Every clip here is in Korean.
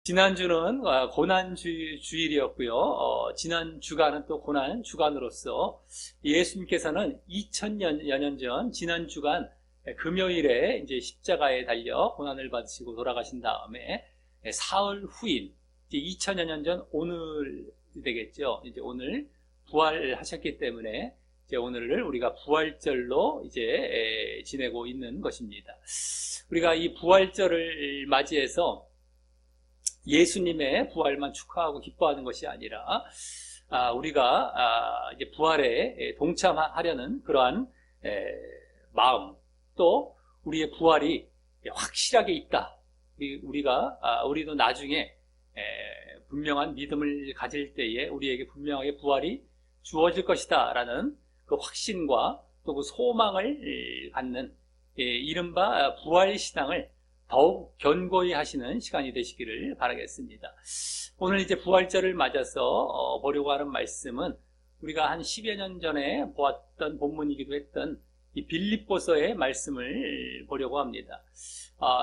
지난주는 고난주일이었고요. 지난 주간은 또 고난주간으로서 예수님께서는 2000여 년 전 지난 주간 금요일에 이제 십자가에 달려 고난을 받으시고 돌아가신 다음에 사흘 후인 이제 2000여 년 전 오늘 되겠죠. 이제 오늘 부활하셨기 때문에 이제 오늘을 우리가 부활절로 이제 지내고 있는 것입니다. 우리가 이 부활절을 맞이해서 예수님의 부활만 축하하고 기뻐하는 것이 아니라 우리가 이제 부활에 동참하려는 그러한 마음, 또 우리의 부활이 확실하게 있다. 우리도 나중에 분명한 믿음을 가질 때에 우리에게 분명하게 부활이 주어질 것이다라는 그 확신과 또 그 소망을 갖는 이른바 부활 신앙을 더욱 견고히 하시는 시간이 되시기를 바라겠습니다. 오늘 이제 부활절을 맞아서 보려고 하는 말씀은 우리가 한 10여 년 전에 보았던 본문이기도 했던 이 빌립보서의 말씀을 보려고 합니다.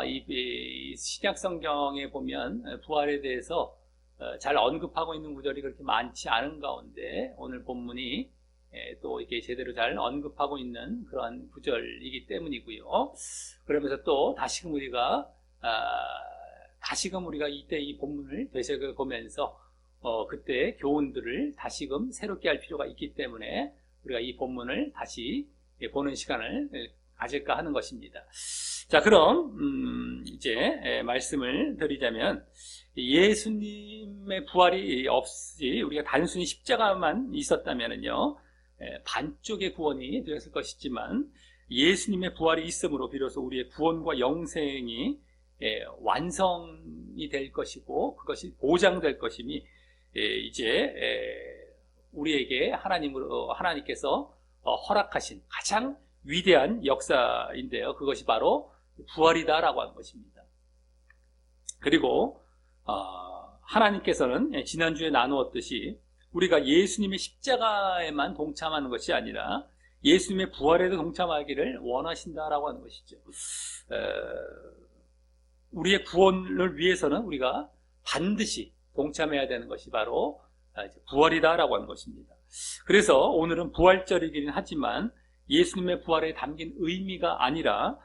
이 신약 성경에 보면 부활에 대해서 잘 언급하고 있는 구절이 그렇게 많지 않은 가운데 오늘 본문이 또 이렇게 제대로 잘 언급하고 있는 그런 구절이기 때문이고요. 그러면서 또 다시금 우리가 이때 이 본문을 되새겨보면서 그때 교훈들을 다시금 새롭게 할 필요가 있기 때문에 우리가 이 본문을 다시 보는 시간을 가질까 하는 것입니다. 자, 그럼 이제 말씀을 드리자면 예수님의 부활이 없이 우리가 단순히 십자가만 있었다면요 반쪽의 구원이 되었을 것이지만 예수님의 부활이 있으므로 비로소 우리의 구원과 영생이 완성이 될 것이고 그것이 보장될 것임이 이제 우리에게 하나님께서 허락하신 가장 위대한 역사인데요. 그것이 바로 부활이다라고 하는 것입니다. 그리고 하나님께서는 지난주에 나누었듯이 우리가 예수님의 십자가에만 동참하는 것이 아니라 예수님의 부활에도 동참하기를 원하신다라고 하는 것이죠. 우리의 구원을 위해서는 우리가 반드시 동참해야 되는 것이 바로 부활이다라고 하는 것입니다. 그래서 오늘은 부활절이긴 하지만 예수님의 부활에 담긴 의미가 아니라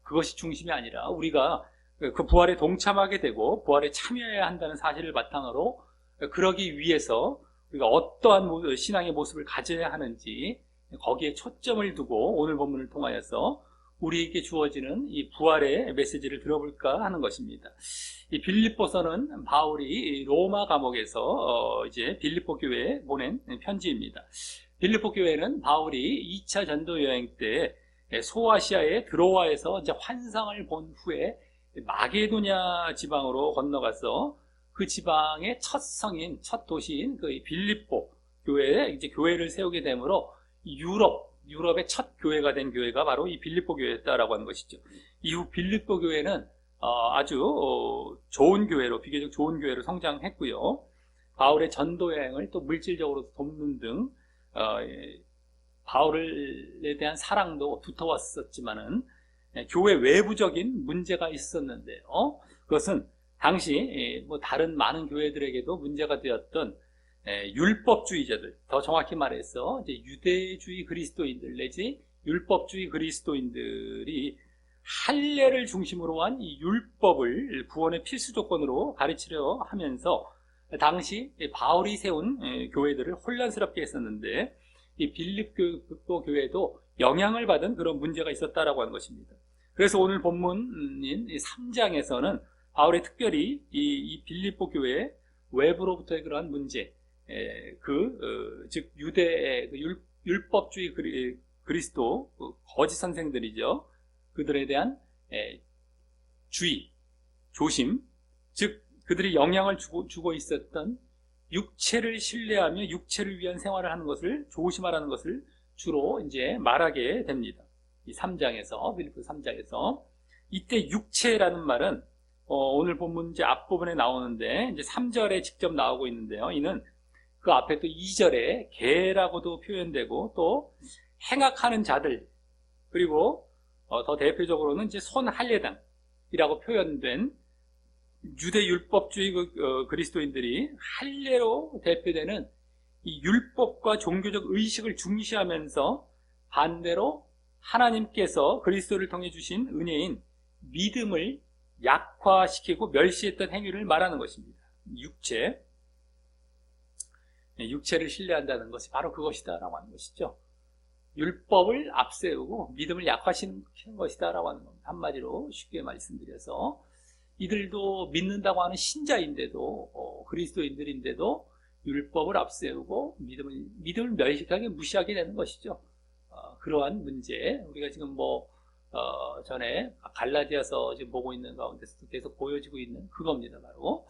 그것이 중심이 아니라 우리가 그 부활에 동참하게 되고 부활에 참여해야 한다는 사실을 바탕으로 그러기 위해서 우리가 어떠한 신앙의 모습을 가져야 하는지 거기에 초점을 두고 오늘 본문을 통하여서 우리에게 주어지는 이 부활의 메시지를 들어볼까 하는 것입니다. 이 빌립보서는 바울이 로마 감옥에서 이제 빌립보 교회에 보낸 편지입니다. 빌립보 교회는 바울이 2차 전도 여행 때 소아시아의 드로아에서 이제 환상을 본 후에 마게도냐 지방으로 건너가서 그 지방의 첫 성인, 첫 도시인 그 빌립보 교회에 이제 교회를 세우게 되므로 유럽의 첫 교회가 된 교회가 바로 이 빌립보 교회였다라고 하는 것이죠. 이후 빌립보 교회는 아주 좋은 교회로, 비교적 좋은 교회로 성장했고요. 바울의 전도 여행을 또 물질적으로 돕는 등 바울에 대한 사랑도 두터웠었지만은 교회 외부적인 문제가 있었는데요. 그것은 당시 다른 많은 교회들에게도 문제가 되었던 율법주의자들, 더 정확히 말해서 이제 유대주의 그리스도인들 내지 율법주의 그리스도인들이 할례를 중심으로 한 이 율법을 구원의 필수 조건으로 가르치려 하면서 당시 바울이 세운 교회들을 혼란스럽게 했었는데 이 빌립보 교회도 영향을 받은 그런 문제가 있었다라고 하는 것입니다. 그래서 오늘 본문인 3장에서는 바울이 특별히 이 빌립보 교회 외부로부터의 그러한 문제, 즉 유대의 율법주의 그리스도 거짓 선생들이죠. 그들에 대한 주의, 조심, 즉 그들이 영향을 주고 있었던 육체를 신뢰하며 육체를 위한 생활을 하는 것을 조심하라는 것을 주로 이제 말하게 됩니다. 이 3장에서 빌립보 3장에서 이때 육체라는 말은 오늘 본문 이제 앞부분에 나오는데 이제 3절에 직접 나오고 있는데요. 이는 그 앞에 또 2절에 개라고도 표현되고 또 행악하는 자들 그리고 더 대표적으로는 이제 손할례당이라고 표현된 유대 율법주의 그리스도인들이 할례로 대표되는 이 율법과 종교적 의식을 중시하면서 반대로 하나님께서 그리스도를 통해 주신 은혜인 믿음을 약화시키고 멸시했던 행위를 말하는 것입니다. 육체를 신뢰한다는 것이 바로 그것이다 라고 하는 것이죠. 율법을 앞세우고 믿음을 약화시키는 것이다 라고 하는 겁니다. 한마디로 쉽게 말씀드려서 이들도 믿는다고 하는 신자인데도 그리스도인들인데도 율법을 앞세우고 믿음을 멸시하게 무시하게 되는 것이죠. 그러한 문제 우리가 지금 전에 갈라디아서 지금 보고 있는 가운데서도 계속 보여지고 있는 그겁니다. 바로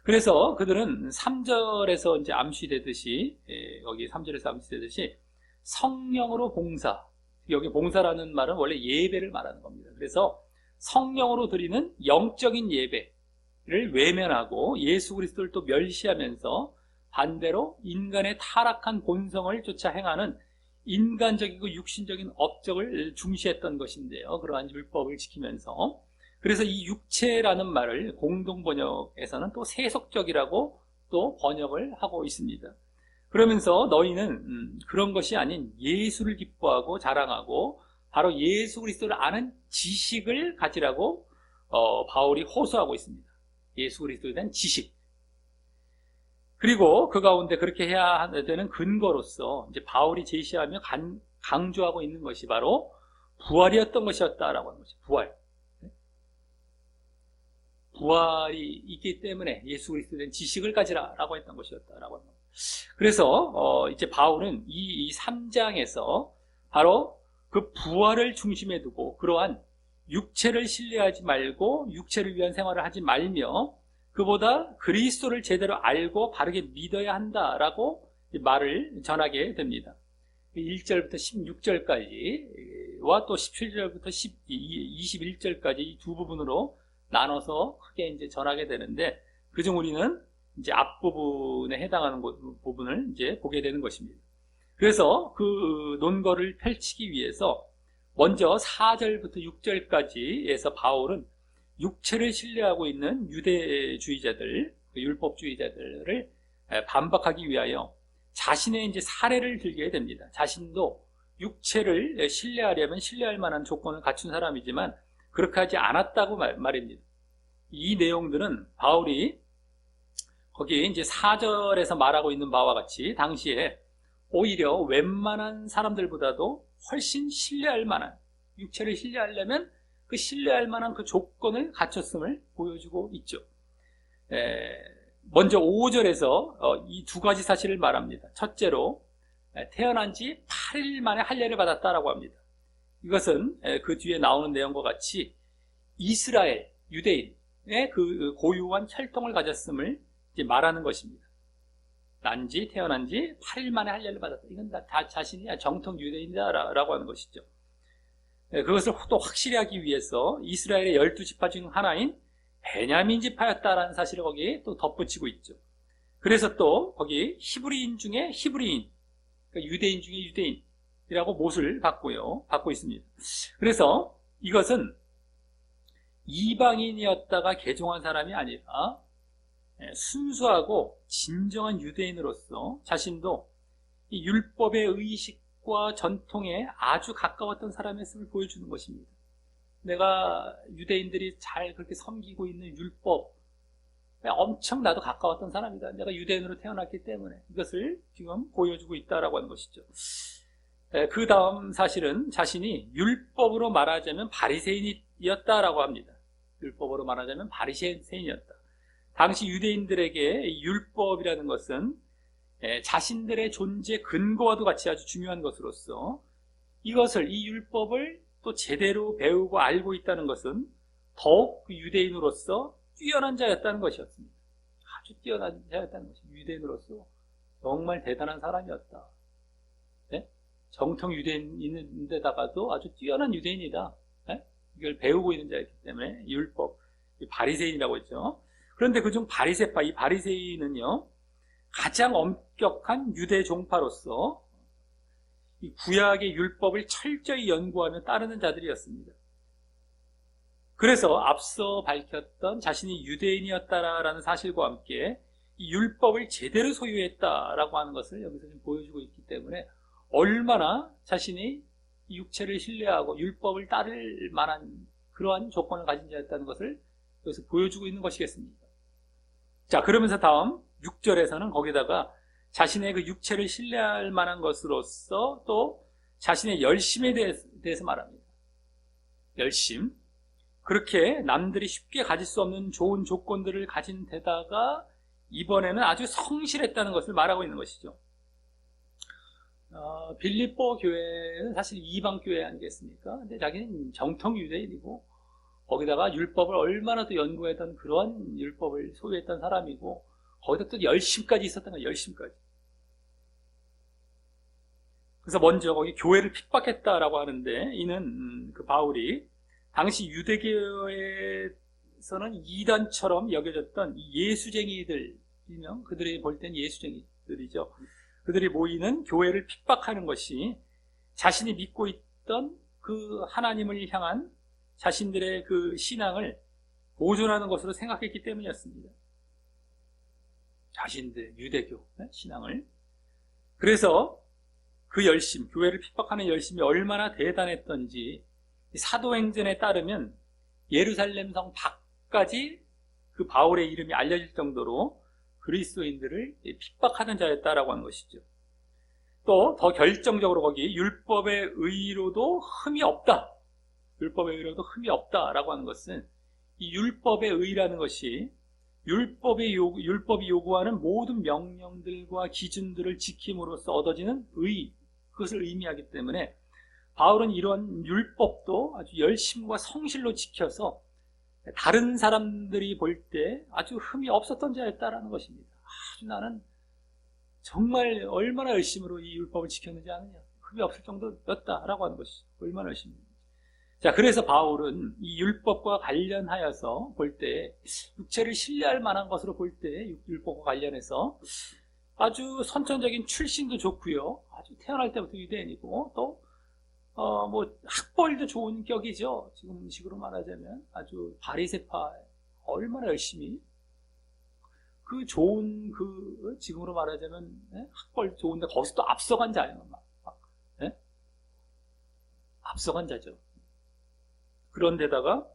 그래서 그들은 3절에서 이제 암시되듯이 여기 3절에서 암시되듯이 성령으로 봉사, 여기 봉사라는 말은 원래 예배를 말하는 겁니다. 그래서 성령으로 드리는 영적인 예배를 외면하고 예수 그리스도를 또 멸시하면서 반대로 인간의 타락한 본성을 쫓아 행하는 인간적이고 육신적인 업적을 중시했던 것인데요. 그러한 율법을 지키면서 그래서 이 육체라는 말을 공동 번역에서는 또 세속적이라고 또 번역을 하고 있습니다. 그러면서 너희는 그런 것이 아닌 예수를 기뻐하고 자랑하고 바로 예수 그리스도를 아는 지식을 가지라고 바울이 호소하고 있습니다. 예수 그리스도에 대한 지식. 그리고 그 가운데 그렇게 해야 되는 근거로서 이제 바울이 제시하며 강조하고 있는 것이 바로 부활이었던 것이었다라고 하는 것이 부활. 부활이 있기 때문에 예수 그리스도에 대한 지식을 가지라라고 했던 것이었다라고 하는 겁니다. 그래서 이제 바울은 이 3장에서 바로 그 부활을 중심에 두고 그러한 육체를 신뢰하지 말고 육체를 위한 생활을 하지 말며 그보다 그리스도를 제대로 알고 바르게 믿어야 한다라고 말을 전하게 됩니다. 1절부터 16절까지와 또 17절부터 21절까지 이 두 부분으로 나눠서 크게 이제 전하게 되는데 그중 우리는 이제 앞부분에 해당하는 부분을 이제 보게 되는 것입니다. 그래서 그 논거를 펼치기 위해서 먼저 4절부터 6절까지에서 바울은 육체를 신뢰하고 있는 유대주의자들, 율법주의자들을 반박하기 위하여 자신의 이제 사례를 들게 됩니다. 자신도 육체를 신뢰하려면 신뢰할 만한 조건을 갖춘 사람이지만 그렇게 하지 않았다고 말입니다. 이 내용들은 바울이 거기 이제 4절에서 말하고 있는 바와 같이 당시에 오히려 웬만한 사람들보다도 훨씬 신뢰할 만한, 육체를 신뢰하려면 그 신뢰할 만한 그 조건을 갖췄음을 보여주고 있죠. 먼저 5절에서 이 두 가지 사실을 말합니다. 첫째로 태어난 지 8일 만에 할례를 받았다라고 합니다. 이것은 그 뒤에 나오는 내용과 같이 이스라엘, 유대인의 그 고유한 혈통을 가졌음을 이제 말하는 것입니다. 태어난 지 8일 만에 할례를 받았다. 이건 다 자신이 정통 유대인이다라고 하는 것이죠. 그것을 또 확실히 하기 위해서 이스라엘의 12지파 중 하나인 베냐민 지파였다라는 사실을 거기에 또 덧붙이고 있죠. 그래서 또 거기 히브리인 중에 히브리인, 그러니까 유대인 중에 유대인이라고 못을 받고 있습니다. 그래서 이것은 이방인이었다가 개종한 사람이 아니라 순수하고 진정한 유대인으로서 자신도 이 율법의 의식과 전통에 아주 가까웠던 사람이었음을 보여주는 것입니다. 내가 유대인들이 잘 그렇게 섬기고 있는 율법 엄청 나도 가까웠던 사람이다. 내가 유대인으로 태어났기 때문에 이것을 지금 보여주고 있다라고 하는 것이죠. 그 다음 사실은 자신이 율법으로 말하자면 바리새인이었다라고 합니다. 율법으로 말하자면 바리새인이었다. 당시 유대인들에게 율법이라는 것은 자신들의 존재 근거와도 같이 아주 중요한 것으로서 이 율법을 또 제대로 배우고 알고 있다는 것은 더욱 유대인으로서 뛰어난 자였다는 것이었습니다. 아주 뛰어난 자였다는 것입니다. 유대인으로서 정말 대단한 사람이었다. 네? 정통 유대인인데다가도 아주 뛰어난 유대인이다. 네? 이걸 배우고 있는 자였기 때문에 율법, 바리새인이라고 했죠. 그런데 그중 이 바리새인은요, 가장 엄격한 유대 종파로서 이 구약의 율법을 철저히 연구하며 따르는 자들이었습니다. 그래서 앞서 밝혔던 자신이 유대인이었다라는 사실과 함께 이 율법을 제대로 소유했다라고 하는 것을 여기서 좀 보여주고 있기 때문에 얼마나 자신이 육체를 신뢰하고 율법을 따를 만한 그러한 조건을 가진 자였다는 것을 여기서 보여주고 있는 것이겠습니다. 자, 그러면서 다음 6절에서는 거기다가 자신의 그 육체를 신뢰할 만한 것으로서 또 자신의 열심에 대해서 말합니다. 열심. 그렇게 남들이 쉽게 가질 수 없는 좋은 조건들을 가진 데다가 이번에는 아주 성실했다는 것을 말하고 있는 것이죠. 빌립보 교회는 사실 이방 교회 아니겠습니까? 근데 자기는 정통 유대인이고 거기다가 율법을 얼마나 더 연구했던 그러한 율법을 소유했던 사람이고 거기다 또 열심까지 있었던 거예요. 열심까지. 그래서 먼저 거기 교회를 핍박했다라고 하는데 이는 그 바울이 당시 유대교회에서는 이단처럼 여겨졌던 예수쟁이들, 일명 그들이 볼 땐 예수쟁이들이죠. 그들이 모이는 교회를 핍박하는 것이 자신이 믿고 있던 그 하나님을 향한 자신들의 그 신앙을 보존하는 것으로 생각했기 때문이었습니다. 자신들 유대교 신앙을. 그래서 그 열심, 교회를 핍박하는 열심이 얼마나 대단했던지 사도행전에 따르면 예루살렘 성 밖까지 그 바울의 이름이 알려질 정도로 그리스도인들을 핍박하는 자였다라고 하는 것이죠. 또 더 결정적으로 거기 율법의 의로도 흠이 없다. 율법의 의로도 흠이 없다라고 하는 것은 이 율법의 의라는 것이 율법이 요구하는 모든 명령들과 기준들을 지킴으로써 얻어지는 의, 그것을 의미하기 때문에 바울은 이런 율법도 아주 열심과 성실로 지켜서 다른 사람들이 볼 때 아주 흠이 없었던 자였다라는 것입니다. 아주 나는 정말 얼마나 열심으로 이 율법을 지켰는지 아느냐. 흠이 없을 정도였다라고 하는 것이죠. 얼마나 열심히. 자, 그래서 바울은 이 율법과 관련하여서 볼 때 육체를 신뢰할 만한 것으로 볼 때 율법과 관련해서 아주 선천적인 출신도 좋고요. 아주 태어날 때부터 유대인이고 또 학벌도 좋은 격이죠. 지금 식으로 말하자면 아주 바리새파 얼마나 열심히 그 좋은 지금으로 말하자면 학벌 좋은데 거기서 또 앞서간 자예요. 앞서간 자죠. 그런데다가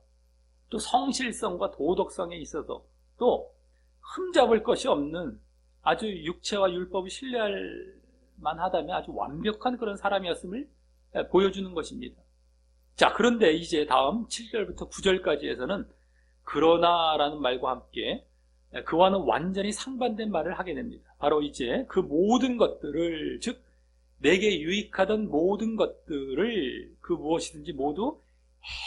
또 성실성과 도덕성에 있어서 또 흠잡을 것이 없는 아주 육체와 율법을 신뢰할 만하다면 아주 완벽한 그런 사람이었음을 보여주는 것입니다. 자, 그런데 이제 다음 7절부터 9절까지에서는 그러나라는 말과 함께 그와는 완전히 상반된 말을 하게 됩니다. 바로 이제 그 모든 것들을, 즉 내게 유익하던 모든 것들을 그 무엇이든지 모두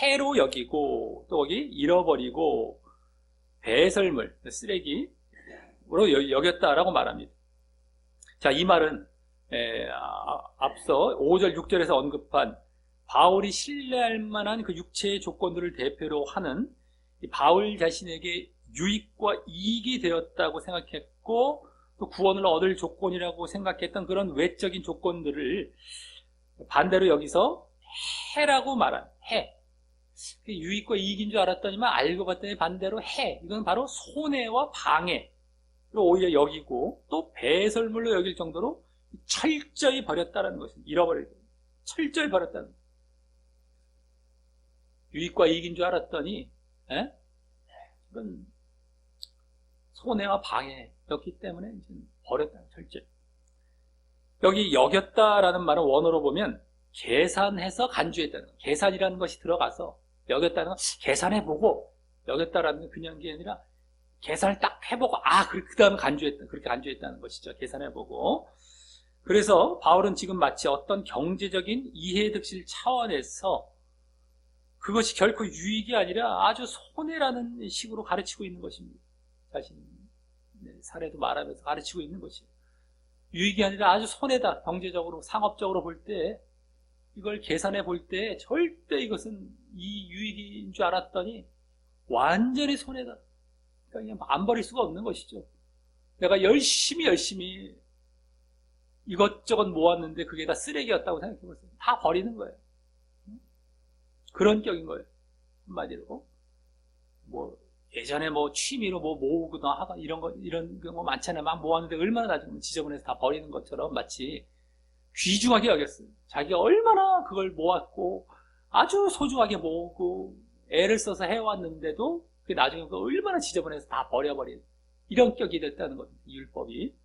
해로 여기고 또 거기 잃어버리고 배설물, 쓰레기로 여겼다라고 말합니다. 자, 이 말은 앞서 5절, 6절에서 언급한 바울이 신뢰할 만한 그 육체의 조건들을 대표로 하는 바울 자신에게 유익과 이익이 되었다고 생각했고 또 구원을 얻을 조건이라고 생각했던 그런 외적인 조건들을 반대로 여기서 해라고 말한 해. 유익과 이익인 줄 알았더니만 알고 봤더니 반대로 해. 이건 바로 손해와 방해로 오히려 여기고 또 배설물로 여길 정도로 철저히 버렸다는 것입니다. 잃어버리고 철저히 버렸다는 것입니다. 유익과 이익인 줄 알았더니 이건 손해와 방해였기 때문에 이제 버렸다는 철저히. 여기 여겼다라는 말은 원어로 보면 계산해서 간주했다는 것. 계산이라는 것이 들어가서 여겼다는 건 계산해보고 여겼다라는 건 그냥 게 아니라 계산을 딱 해보고 그 다음에 간주했다. 그렇게 간주했다는 것이죠. 계산해보고. 그래서 바울은 지금 마치 어떤 경제적인 이해득실 차원에서 그것이 결코 유익이 아니라 아주 손해라는 식으로 가르치고 있는 것입니다. 자신 사례도 말하면서 가르치고 있는 것이에요. 유익이 아니라 아주 손해다. 경제적으로 상업적으로 볼 때 이걸 계산해 볼 때 절대 이것은 이 유익인 줄 알았더니 완전히 손해다. 그러니까 그냥 안 버릴 수가 없는 것이죠. 내가 열심히 이것저것 모았는데 그게 다 쓰레기였다고 생각해 보세요. 다 버리는 거예요. 그런 격인 거예요. 한마디로. 뭐 예전에 뭐 취미로 뭐 모으거나 하가 이런 경우 많잖아요. 막 모았는데 얼마나 나중에 지저분해서 다 버리는 것처럼 마치 귀중하게 여겼어요. 자기가 얼마나 그걸 모았고 아주 소중하게 모으고 애를 써서 해왔는데도 그게 나중에 그 얼마나 지저분해서 다 버려버린 이런 격이 됐다는 겁니다. 이 율법이.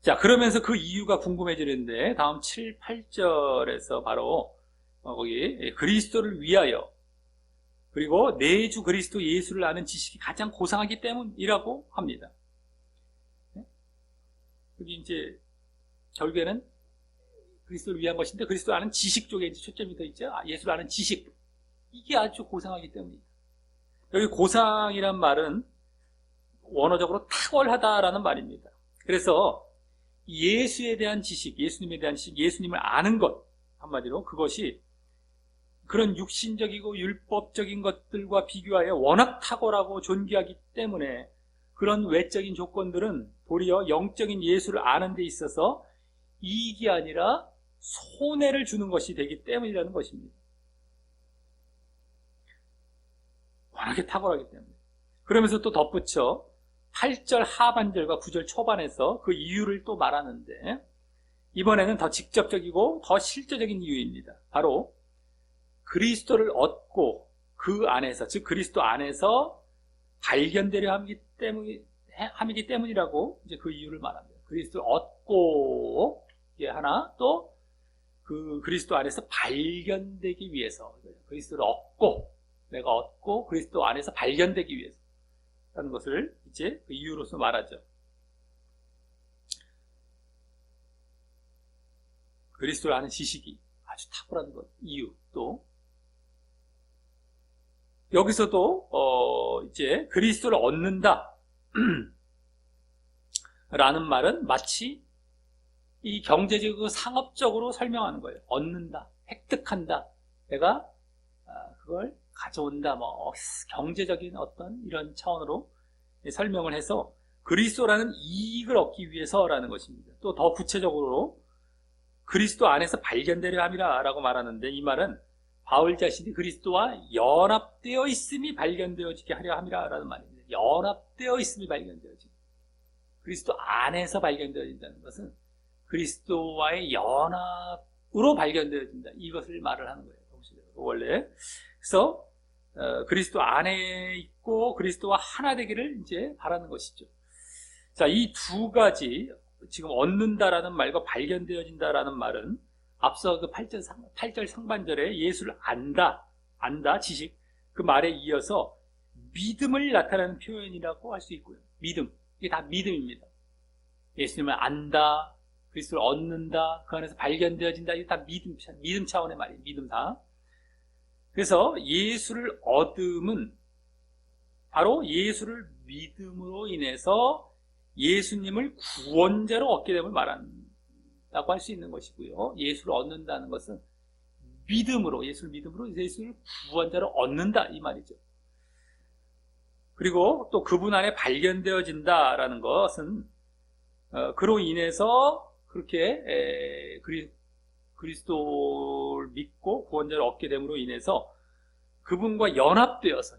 자, 그러면서 그 이유가 궁금해지는데 다음 7, 8절에서 바로 거기 그리스도를 위하여 그리고 내 주 그리스도 예수를 아는 지식이 가장 고상하기 때문이라고 합니다. 여기 이제 결국에는 그리스도를 위한 것인데 그리스도를 아는 지식 쪽에 이제 초점이 더 있죠. 예수를 아는 지식. 이게 아주 고상하기 때문이다. 여기 고상이란 말은 원어적으로 탁월하다라는 말입니다. 그래서 예수에 대한 지식, 예수님에 대한 지식, 예수님을 아는 것, 한마디로 그것이 그런 육신적이고 율법적인 것들과 비교하여 워낙 탁월하고 존귀하기 때문에 그런 외적인 조건들은 도리어 영적인 예수를 아는 데 있어서 이익이 아니라 손해를 주는 것이 되기 때문이라는 것입니다. 워낙에 탁월하기 때문에. 그러면서 또 덧붙여 8절 하반절과 9절 초반에서 그 이유를 또 말하는데 이번에는 더 직접적이고 더 실제적인 이유입니다. 바로 그리스도를 얻고 그 안에서, 즉 그리스도 안에서 발견되려 함이기 때문이라고 이제 그 이유를 말합니다. 그리스도를 얻고 이게 하나, 또 그 그리스도 안에서 발견되기 위해서, 그리스도를 얻고 내가 얻고 그리스도 안에서 발견되기 위해서 라는 것을 이제 그 이유로서 말하죠. 그리스도를 아는 지식이 아주 탁월한 것, 이유. 또 여기서도 이제 그리스도를 얻는다 라는 말은 마치 이 경제적이고 상업적으로 설명하는 거예요. 얻는다, 획득한다, 내가 그걸 가져온다, 뭐 경제적인 어떤 이런 차원으로 설명을 해서 그리스도라는 이익을 얻기 위해서라는 것입니다. 또 더 구체적으로 그리스도 안에서 발견되려 함이라 라고 말하는데 이 말은 바울 자신이 그리스도와 연합되어 있음이 발견되어지게 하려 함이라 라는 말입니다. 연합되어 있음이 발견되어지게. 그리스도 안에서 발견되어진다는 것은 그리스도와의 연합으로 발견되어진다. 이것을 말을 하는 거예요. 원래. 그래서 그리스도 안에 있고 그리스도와 하나 되기를 이제 바라는 것이죠. 자, 이 두 가지 지금 얻는다라는 말과 발견되어진다라는 말은 앞서 그 8절 상반절에 예수를 안다, 지식, 그 말에 이어서 믿음을 나타내는 표현이라고 할 수 있고요. 믿음, 이게 다 믿음입니다. 예수님을 안다, 그리스도를 얻는다, 그 안에서 발견되어진다, 이게 다 믿음 차원의 말이에요. 믿음사. 그래서 예수를 얻음은 바로 예수를 믿음으로 인해서 예수님을 구원자로 얻게 됨을 말한다고 할 수 있는 것이고요. 예수를 얻는다는 것은 믿음으로, 예수를 믿음으로 예수를 구원자로 얻는다 이 말이죠. 그리고 또 그분 안에 발견되어진다라는 것은 그로 인해서 그렇게 그리스도를 믿고 구원자를 얻게 됨으로 인해서 그분과 연합되어서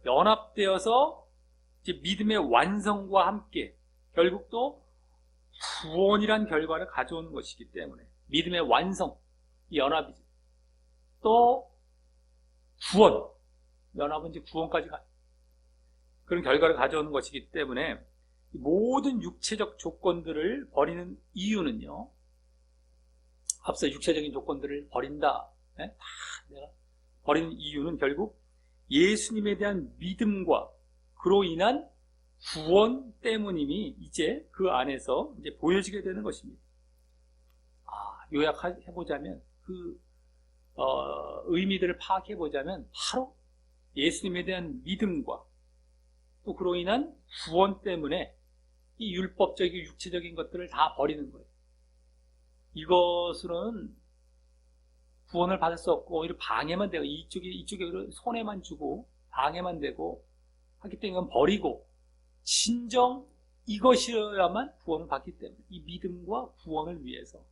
이제 믿음의 완성과 함께 결국 또 구원이란 결과를 가져오는 것이기 때문에 믿음의 완성, 연합이죠. 또 구원, 연합은 이제 구원까지 그런 결과를 가져오는 것이기 때문에 모든 육체적 조건들을 버리는 이유는요. 앞서 육체적인 조건들을 버린다. 네? 다 내가 버리는 이유는 결국 예수님에 대한 믿음과 그로 인한 구원 때문임이 이제 그 안에서 이제 보여지게 되는 것입니다. 요약해보자면 그 의미들을 파악해보자면 바로 예수님에 대한 믿음과 또 그로 인한 구원 때문에 이 율법적인 육체적인 것들을 다 버리는 거예요. 이것으로는 구원을 받을 수 없고 오히려 방해만 되고 이쪽에 손해만 주고 방해만 되고 하기 때문에 이건 버리고 진정 이것이어야만 구원을 받기 때문에 이 믿음과 구원을 위해서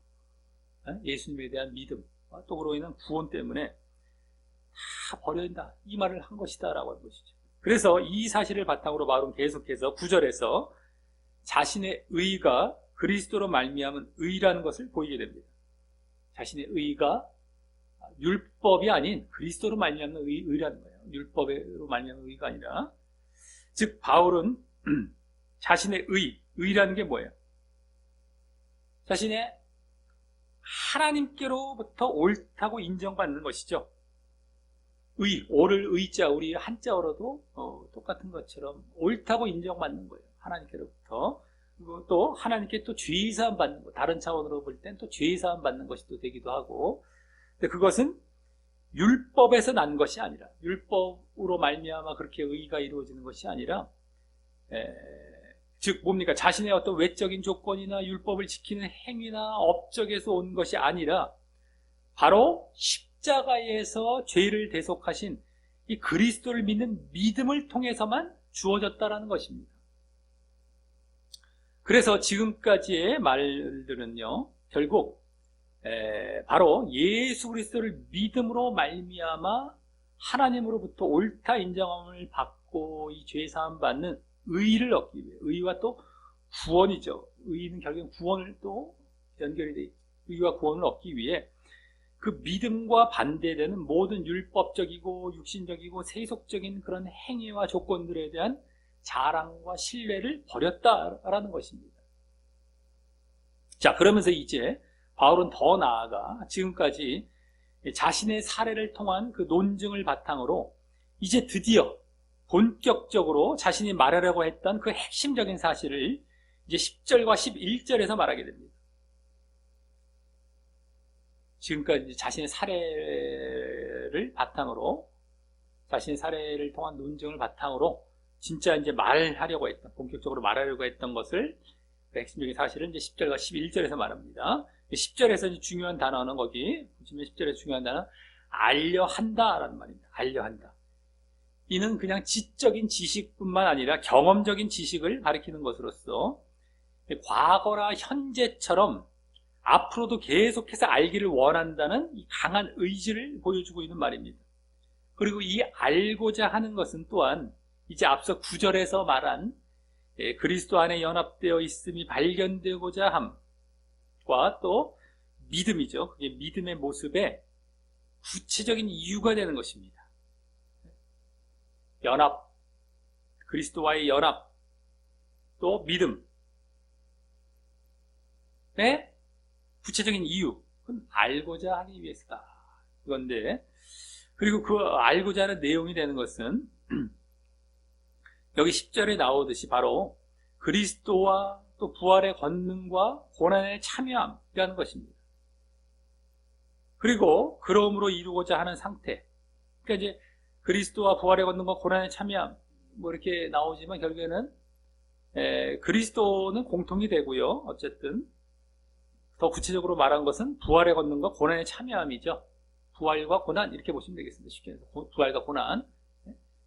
예수님에 대한 믿음 또 그로 인한 구원 때문에 다 버려야 한다 이 말을 한 것이다 라고 한 것이죠. 그래서 이 사실을 바탕으로 바울은 계속해서 9절에서 자신의 의가 그리스도로 말미암은 의라는 것을 보이게 됩니다. 자신의 의가 율법이 아닌 그리스도로 말미암는 의라는 거예요. 율법으로 말미암는 의가 아니라, 즉 바울은 자신의 의라는 게 뭐예요? 자신의 하나님께로부터 옳다고 인정받는 것이죠. 오를 의자, 우리 한자어로도 똑같은 것처럼 옳다고 인정받는 거예요. 하나님께로부터. 그리고 또 하나님께 또 죄사함 받는 거, 다른 차원으로 볼 땐 또 죄사함 받는 것이 또 되기도 하고, 근데 그것은 율법에서 난 것이 아니라, 율법으로 말미암아 그렇게 의가 이루어지는 것이 아니라, 즉 뭡니까? 자신의 어떤 외적인 조건이나 율법을 지키는 행위나 업적에서 온 것이 아니라 바로 십자가에서 죄를 대속하신 이 그리스도를 믿는 믿음을 통해서만 주어졌다라는 것입니다. 그래서 지금까지의 말들은요, 결국 바로 예수 그리스도를 믿음으로 말미암아 하나님으로부터 옳다 인정함을 받고 이 죄사함 받는 의를 얻기 위해, 의와 또 구원이죠. 의는 결국엔 구원을 또 연결이 돼 있죠. 의와 구원을 얻기 위해 그 믿음과 반대되는 모든 율법적이고 육신적이고 세속적인 그런 행위와 조건들에 대한 자랑과 신뢰를 버렸다라는 것입니다. 자, 그러면서 이제 바울은 더 나아가 지금까지 자신의 사례를 통한 그 논증을 바탕으로 이제 드디어 본격적으로 자신이 말하려고 했던 그 핵심적인 사실을 이제 10절과 11절에서 말하게 됩니다. 지금까지 자신의 사례를 바탕으로, 자신의 사례를 통한 논증을 바탕으로 진짜 이제 말하려고 했던, 본격적으로 말하려고 했던 것을, 그 핵심적인 사실을 이제 10절과 11절에서 말합니다. 10절에서 이제 중요한 단어는 거기, 보시면 10절에서 중요한 단어는 알려한다라는 말입니다. 알려한다. 이는 그냥 지적인 지식뿐만 아니라 경험적인 지식을 가리키는 것으로서 과거나 현재처럼 앞으로도 계속해서 알기를 원한다는 이 강한 의지를 보여주고 있는 말입니다. 그리고 이 알고자 하는 것은 또한 이제 앞서 9절에서 말한 그리스도 안에 연합되어 있음이 발견되고자 함과 또 믿음이죠. 그게 믿음의 모습의 구체적인 이유가 되는 것입니다. 연합, 그리스도와의 연합, 또 믿음의 구체적인 이유, 그건 알고자 하기 위해서다. 그건데, 그리고 그 알고자 하는 내용이 되는 것은 여기 10절에 나오듯이 바로 그리스도와 또 부활의 권능과 고난에 참여함이라는 것입니다. 그리고 그러므로 이루고자 하는 상태, 그러니까 이제 그리스도와 부활의 권능과 고난에 참여함, 뭐 이렇게 나오지만 결국에는 그리스도는 공통이 되고요. 어쨌든 더 구체적으로 말한 것은 부활의 권능과 고난에 참여함이죠. 부활과 고난 이렇게 보시면 되겠습니다. 쉽게 해서 부활과 고난,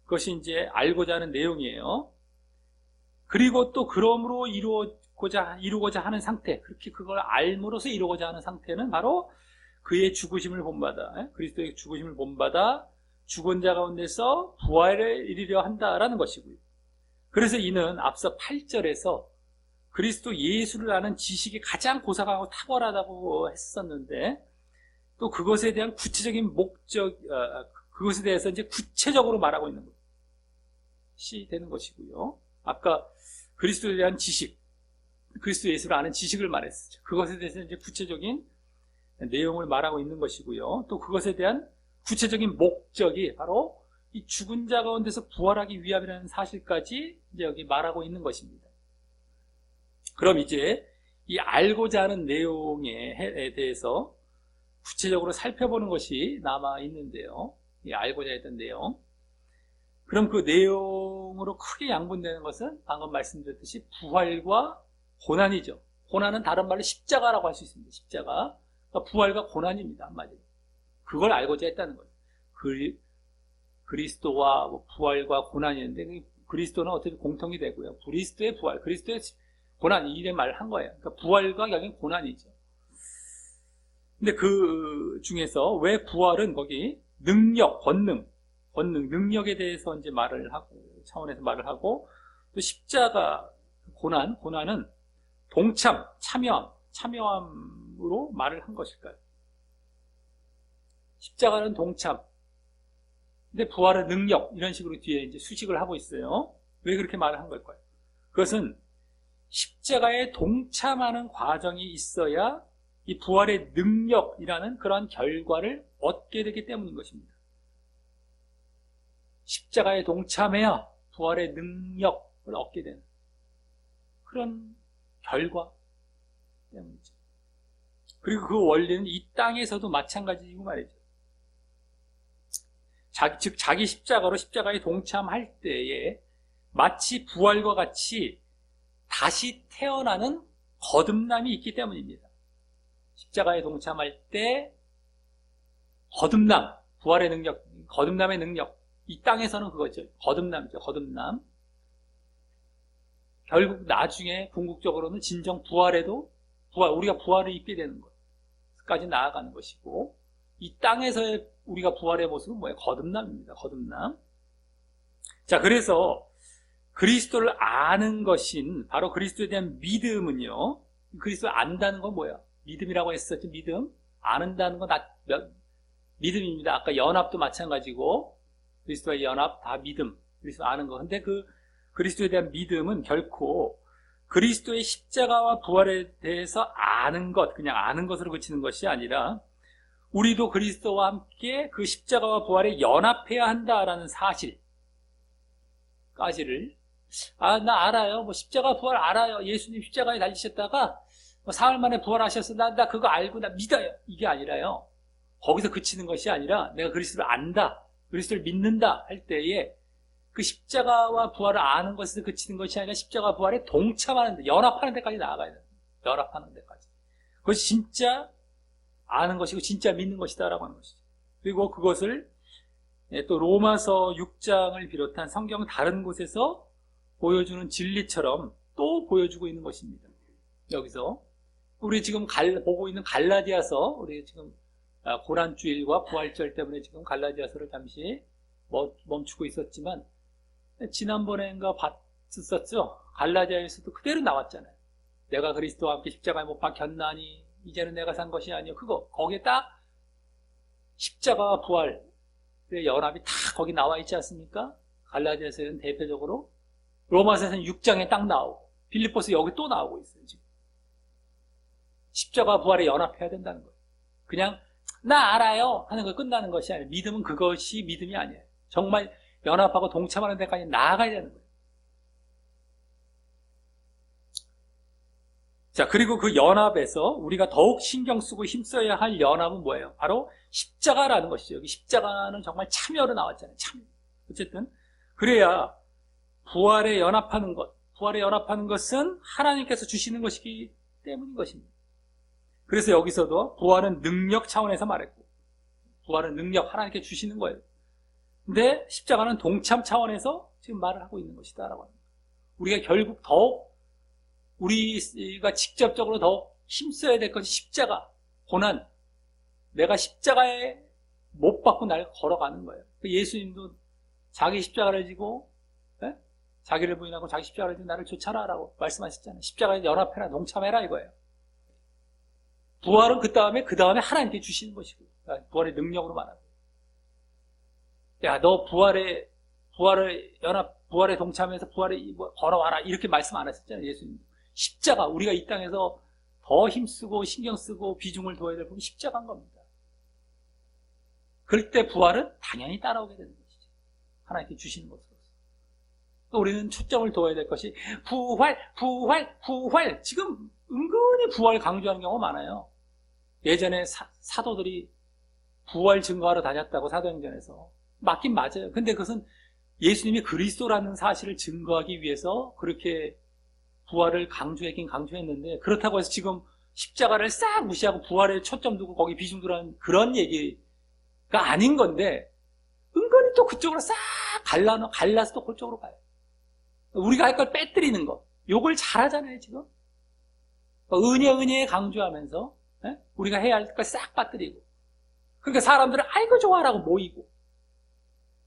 그것이 이제 알고자 하는 내용이에요. 그리고 또 그러므로 이루고자 하는 상태, 그렇게 그걸 알므로써 이루고자 하는 상태는 바로 그의 죽으심을 본받아, 그리스도의 죽으심을 본받아 죽은 자 가운데서 부활에 이르려 한다라는 것이고요. 그래서 이는 앞서 8절에서 그리스도 예수를 아는 지식이 가장 고상하고 탁월하다고 했었는데, 또 그것에 대한 구체적인 목적, 그것에 대해서 이제 구체적으로 말하고 있는 것이 되는 것이고요. 아까 그리스도에 대한 지식, 그리스도 예수를 아는 지식을 말했었죠. 그것에 대해서 이제 구체적인 내용을 말하고 있는 것이고요. 또 그것에 대한 구체적인 목적이 바로 이 죽은 자 가운데서 부활하기 위함이라는 사실까지 이제 여기 말하고 있는 것입니다. 그럼 이제 이 알고자 하는 내용에 대해서 구체적으로 살펴보는 것이 남아 있는데요. 이 알고자 했던 내용. 그럼 그 내용으로 크게 양분되는 것은 방금 말씀드렸듯이 부활과 고난이죠. 고난은 다른 말로 십자가라고 할 수 있습니다. 십자가. 그러니까 부활과 고난입니다. 한마디로. 그걸 알고자 했다는 거예요. 그리스도와 뭐 부활과 고난이 있는데, 그리스도는 어떻게 공통이 되고요. 그리스도의 부활, 그리스도의 고난, 이래 말을 한 거예요. 그러니까 부활과 여긴 고난이죠. 근데 그 중에서 왜 부활은 거기 능력, 권능, 능력에 대해서 이제 말을 하고 차원에서 말을 하고, 또 십자가 고난은 참여함으로 말을 한 것일까요? 십자가는 동참, 근데 부활은 능력, 이런 식으로 뒤에 이제 수식을 하고 있어요. 왜 그렇게 말을 한 걸까요? 그것은 십자가에 동참하는 과정이 있어야 이 부활의 능력이라는 그러한 결과를 얻게 되기 때문인 것입니다. 십자가에 동참해야 부활의 능력을 얻게 되는 그런 결과 때문이죠. 그리고 그 원리는 이 땅에서도 마찬가지이고 말이죠. 즉 자기 십자가로 십자가에 동참할 때에 마치 부활과 같이 다시 태어나는 거듭남이 있기 때문입니다. 십자가에 동참할 때 거듭남, 부활의 능력, 거듭남의 능력, 이 땅에서는 그거죠. 거듭남이죠. 거듭남. 결국 나중에 궁극적으로는 진정 부활에도 우리가 부활을 입게 되는 것까지 나아가는 것이고, 이 땅에서의 우리가 부활의 모습은 뭐예요? 거듭남입니다. 거듭남. 자, 그래서 그리스도를 아는 것인 바로 그리스도에 대한 믿음은요, 그리스도를 안다는 건 뭐야? 믿음이라고 했었죠. 믿음. 아는다는 건 믿음입니다. 아까 연합도 마찬가지고, 그리스도와의 연합 다 믿음. 그리스도 아는 거. 근데 그 그리스도에 대한 믿음은 결코 그리스도의 십자가와 부활에 대해서 아는 것, 그냥 아는 것으로 그치는 것이 아니라, 우리도 그리스도와 함께 그 십자가와 부활에 연합해야 한다라는 사실까지를, 나 알아요. 뭐 십자가 부활 알아요. 예수님 십자가에 달리셨다가 뭐 사흘 만에 부활하셨어. 나 그거 알고 나 믿어요. 이게 아니라요. 거기서 그치는 것이 아니라 내가 그리스도를 안다, 그리스도를 믿는다 할 때에 그 십자가와 부활을 아는 것에서 그치는 것이 아니라 십자가와 부활에 동참하는 데, 연합하는 데까지 나아가야 돼요. 연합하는 데까지. 그것이 진짜 아는 것이고 진짜 믿는 것이다라고 하는 것이죠. 그리고 그것을 또 로마서 6장을 비롯한 성경 다른 곳에서 보여주는 진리처럼 또 보여주고 있는 것입니다. 여기서 우리 지금 보고 있는 갈라디아서, 우리 지금 고난주일과 부활절 때문에 지금 갈라디아서를 잠시 멈추고 있었지만, 지난번엔가 봤었죠. 갈라디아에서도 그대로 나왔잖아요. 내가 그리스도와 함께 십자가에 못 박혔나니 이제는 내가 산 것이 아니요. 거기에 딱 십자가와 부활의 연합이 다 거기 나와 있지 않습니까? 갈라디아서는 대표적으로, 로마서에서는 6장에 딱 나오고, 빌립보서 여기 또 나오고 있어요. 지금 십자가와 부활에 연합해야 된다는 거예요. 그냥 나 알아요 하는 거 끝나는 것이 아니에요. 믿음은 그것이 믿음이 아니에요. 정말 연합하고 동참하는 데까지 나아가야 되는 거예요. 자, 그리고 그 연합에서 우리가 더욱 신경 쓰고 힘써야 할 연합은 뭐예요? 바로 십자가라는 것이죠. 여기 십자가는 정말 참여로 나왔잖아요. 참여. 어쨌든 그래야 부활에 연합하는 것은 하나님께서 주시는 것이기 때문인 것입니다. 그래서 여기서도 부활은 능력 차원에서 말했고, 부활은 능력, 하나님께 주시는 거예요. 근데 십자가는 동참 차원에서 지금 말을 하고 있는 것이다라고 합니다. 우리가 결국 더욱, 우리가 직접적으로 더욱 힘써야 될 것이 십자가, 고난. 내가 십자가에 못 박고 날 걸어가는 거예요. 예수님도 자기 십자가를 지고, 자기를 부인하고 자기 십자가를 지고 나를 쫓아라라고 말씀하셨잖아요. 십자가에 연합해라, 동참해라 이거예요. 부활은 그 다음에 하나님께 주시는 것이고, 부활의 능력으로 말하고. 야, 너 부활에 동참해서 부활에 걸어와라. 이렇게 말씀 안 하셨잖아요, 예수님. 십자가, 우리가 이 땅에서 더 힘쓰고 신경 쓰고 비중을 둬야 될 부분이 십자가인 겁니다. 그럴 때 부활은 당연히 따라오게 되는 것이죠. 하나님께 주시는 것으로서. 또 우리는 초점을 둬야 될 것이 부활. 지금 은근히 부활 강조하는 경우가 많아요. 예전에 사도들이 부활 증거하러 다녔다고, 사도행전에서. 맞긴 맞아요. 근데 그것은 예수님이 그리스도라는 사실을 증거하기 위해서 그렇게 부활을 강조했긴 강조했는데, 그렇다고 해서 지금 십자가를 싹 무시하고 부활에 초점 두고 거기 비중 두라는 그런 얘기가 아닌 건데, 은근히 또 그쪽으로 싹 갈라서 또 그쪽으로 가요. 우리가 할 걸 빼뜨리는 거, 요걸 잘하잖아요 지금. 은혜에 강조하면서 우리가 해야 할 걸 싹 빠뜨리고, 그러니까 사람들은 아이고 좋아라고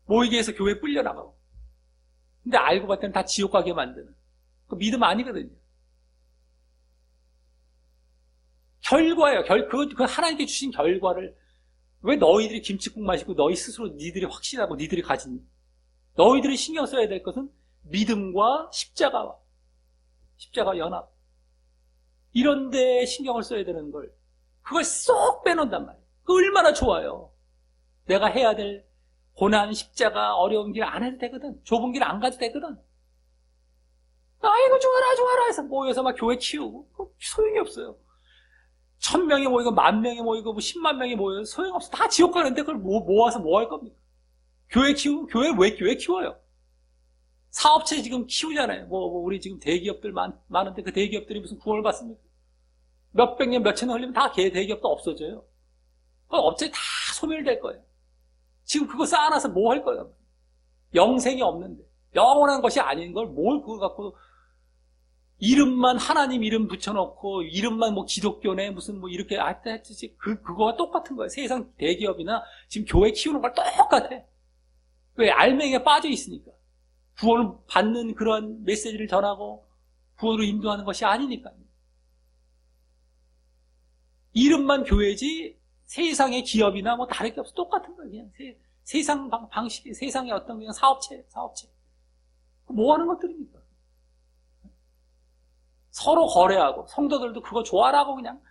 모이게 해서 교회 불려나가고, 근데 알고 봤더니 다 지옥 가게 만드는. 그 믿음 아니거든요. 결과예요. 그 하나님께 주신 결과를 왜 너희들이 김칫국 마시고 너희 스스로 니들이 확신하고 니들이 가진 너희들이 신경 써야 될 것은 믿음과 십자가 연합 이런 데 신경을 써야 되는 걸 그걸 쏙 빼놓는단 말이에요. 그 얼마나 좋아요. 내가 해야 될 고난, 십자가, 어려운 길 안 해도 되거든. 좁은 길 안 가도 되거든. 아이고 좋아라 해서 모여서 막 교회 키우고 소용이 없어요. 1000명이 모이고 10,000명이 모이고 10만 명이 모여서 소용없어. 다 지옥 가는데 그걸 모아서 뭐 할 겁니까? 교회 왜 키워요? 사업체 지금 키우잖아요. 우리 지금 대기업들 많은데 그 대기업들이 무슨 구원을 받습니까? 몇백 년, 몇천 년 흘리면 다 대기업도 없어져요. 그 업체 다 소멸될 거예요. 지금 그거 쌓아놔서 뭐 할 거예요? 영생이 없는데. 영원한 것이 아닌 걸 뭘 그거 갖고 이름만 하나님 이름 붙여놓고 이름만 뭐 기독교네 무슨 뭐 이렇게 하여튼 그거와 똑같은 거예요. 세상 대기업이나 지금 교회 키우는 걸 똑같아. 왜? 알맹이에 빠져 있으니까. 구원을 받는 그런 메시지를 전하고 구원으로 인도하는 것이 아니니까요. 이름만 교회지 세상의 기업이나 뭐 다를 게 없어. 똑같은 거예요. 그냥 세상 방식이 세상의 어떤 그냥 사업체. 뭐 하는 것들입니까? 서로 거래하고 성도들도 그거 좋아라고 그냥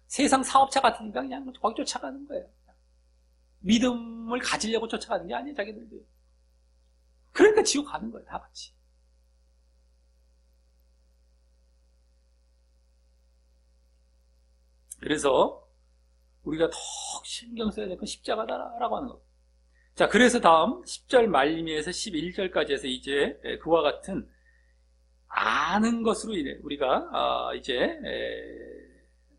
세상 사업체 같으니까 그냥 거기 쫓아가는 거예요. 믿음을 가지려고 쫓아가는 게 아니에요. 자기들도. 그러니까 지옥 가는 거예요. 다 같이. 그래서 우리가 더 신경 써야 될 건 십자가다라고 하는 겁니다. 자, 그래서 다음 10절 말미에서 11절까지 해서 이제 그와 같은 아는 것으로 인해 우리가 이제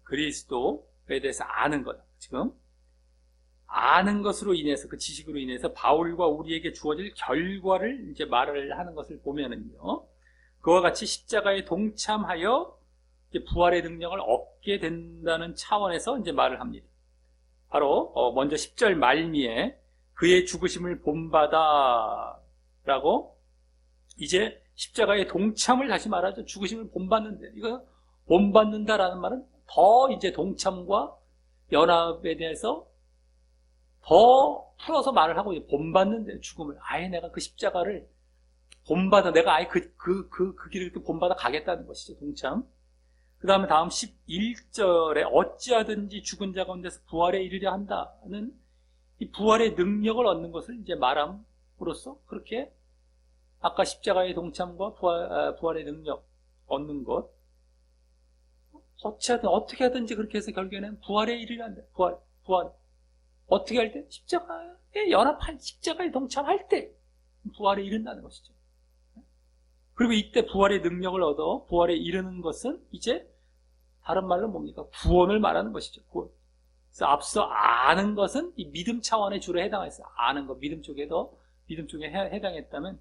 그리스도에 대해서 아는 것, 지금 아는 것으로 인해서 그 지식으로 인해서 바울과 우리에게 주어질 결과를 이제 말을 하는 것을 보면은요, 그와 같이 십자가에 동참하여 이제 부활의 능력을 얻게 된다는 차원에서 이제 말을 합니다. 바로 먼저 10절 말미에 그의 죽으심을 본받아라고 이제 십자가의 동참을 다시 말하죠. 죽으심을 본받는데, 이거 본받는다라는 말은 더 이제 동참과 연합에 대해서 더 풀어서 말을 하고 본받는데, 죽음을 아예 내가 그 십자가를 본받아, 내가 아예 그 길을 이렇게 본받아 가겠다는 것이죠. 동참. 그 다음에 다음 11절에 어찌하든지 죽은 자 가운데서 부활에 이르려 한다는 이 부활의 능력을 얻는 것을 이제 말함으로써 그렇게 아까 십자가의 동참과 부활의 능력 얻는 것, 어떻게 하든지 그렇게 해서 결국에는 부활에 이르려 한다. 부활. 어떻게 할 때? 십자가에 연합할, 십자가에 동참할 때 부활에 이른다는 것이죠. 그리고 이때 부활의 능력을 얻어 부활에 이르는 것은 이제 다른 말로 뭡니까? 구원을 말하는 것이죠. 구원. 그래서 앞서 아는 것은 이 믿음 차원에 주로 해당했어요. 아는 것, 믿음 쪽에 해당했다면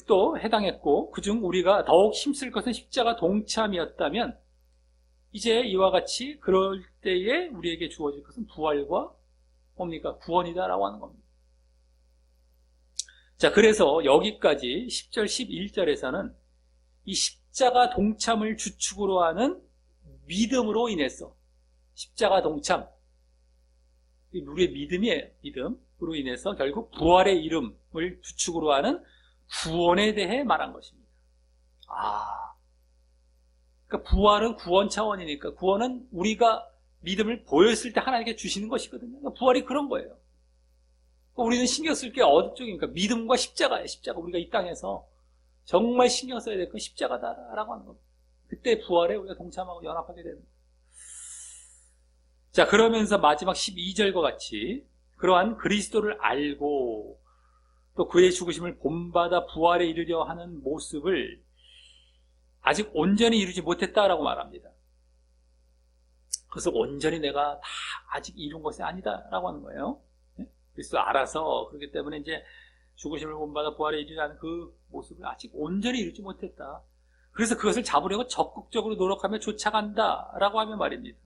또 해당했고, 그중 우리가 더욱 힘쓸 것은 십자가 동참이었다면 이제 이와 같이 그럴 때에 우리에게 주어질 것은 부활과 뭡니까? 구원이다라고 하는 겁니다. 자, 그래서 여기까지 10절, 11절에서는 이 십자가 동참을 주축으로 하는 믿음으로 인해서 십자가 동참, 우리의 믿음이에요. 믿음으로 인해서 결국 부활의 이름을 주축으로 하는 구원에 대해 말한 것입니다. 그러니까 부활은 구원 차원이니까, 구원은 우리가 믿음을 보였을 때 하나님께 주시는 것이거든요. 그러니까 부활이 그런 거예요. 우리는 신경 쓸 게 어느 쪽입니까? 믿음과 십자가예요. 십자가. 우리가 이 땅에서 정말 신경 써야 될 건 십자가다라고 하는 겁니다. 그때 부활에 우리가 동참하고 연합하게 되는 거예요. 자, 그러면서 마지막 12절과 같이 그러한 그리스도를 알고 또 그의 죽으심을 본받아 부활에 이르려 하는 모습을 아직 온전히 이루지 못했다라고 말합니다. 그래서 온전히 내가 다 아직 이룬 것이 아니다라고 하는 거예요. 그리스도 알아서, 그렇기 때문에 이제 죽으심을 본받아 부활에 이르려는 그 모습을 아직 온전히 이루지 못했다. 그래서 그것을 잡으려고 적극적으로 노력하며 쫓아간다라고 하면 말입니다.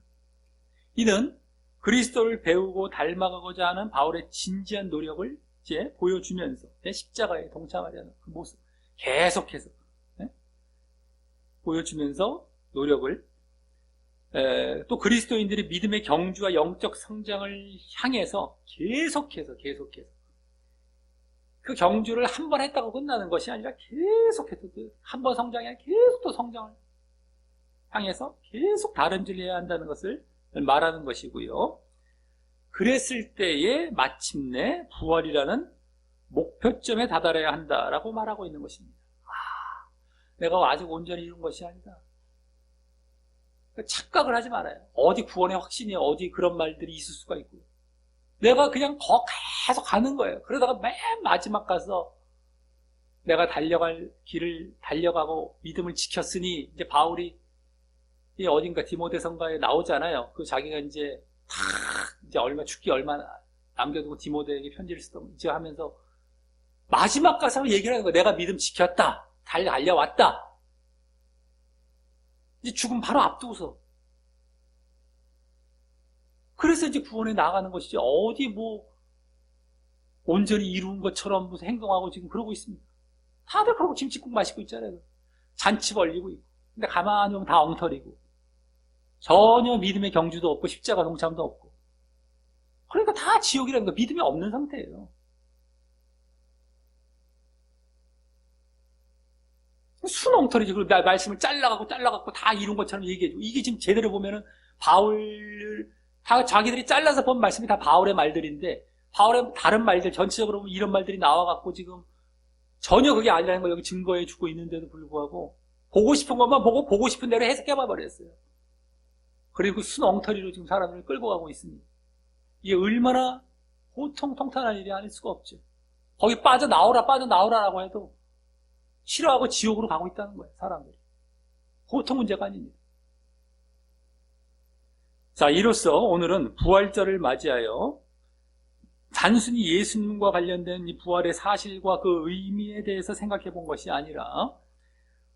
이는 그리스도를 배우고 닮아가고자 하는 바울의 진지한 노력을 이제 보여주면서 십자가에 동참하려는 그 모습 계속해서 보여주면서 노력을 또 그리스도인들이 믿음의 경주와 영적 성장을 향해서 계속해서 그 경주를 한 번 했다고 끝나는 것이 아니라 계속해서 한 번 성장이 아니라 계속 또 성장을 향해서 계속 다름질을 해야 한다는 것을 말하는 것이고요. 그랬을 때에 마침내 부활이라는 목표점에 다다라야 한다라고 말하고 있는 것입니다. 내가 아직 온전히 이룬 것이 아니다. 착각을 하지 말아요. 어디 구원의 확신이 어디 그런 말들이 있을 수가 있고요. 내가 그냥 더 계속 가는 거예요. 그러다가 맨 마지막 가서 내가 달려갈 길을 달려가고 믿음을 지켰으니 이제 바울이 어딘가 디모데서가에 나오잖아요. 그 자기가 이제 죽기 얼마 남겨두고 디모데에게 편지를 쓰던 이제 하면서 마지막 가서 얘기를 하는 거예요. 내가 믿음 지켰다. 달려왔다. 이제 죽음 바로 앞두고서. 그래서 이제 구원에 나가는 것이지, 어디 온전히 이룬 것처럼 무슨 행동하고 지금 그러고 있습니다. 다들 그러고 김치국 마시고 있잖아요. 잔치 벌리고 있고. 근데 가만히 보면 다 엉터리고. 전혀 믿음의 경주도 없고, 십자가 동참도 없고. 그러니까 다 지옥이라는 거, 믿음이 없는 상태예요. 순엉터리지. 그리고 나 말씀을 잘라갖고 다 이룬 것처럼 얘기해주고. 이게 지금 제대로 보면은 다 자기들이 잘라서 본 말씀이 다 바울의 말들인데, 바울의 다른 말들, 전체적으로 보면 이런 말들이 나와갖고 지금 전혀 그게 아니라는 걸 여기 증거해 주고 있는데도 불구하고, 보고 싶은 것만 보고 싶은 대로 해석해봐 버렸어요. 그리고 순엉터리로 지금 사람들을 끌고 가고 있습니다. 이게 얼마나 통탄한 일이 아닐 수가 없죠. 거기 빠져나오라라고 해도 싫어하고 지옥으로 가고 있다는 거예요, 사람들이. 보통 문제가 아닙니다. 자, 이로써 오늘은 부활절을 맞이하여 단순히 예수님과 관련된 이 부활의 사실과 그 의미에 대해서 생각해 본 것이 아니라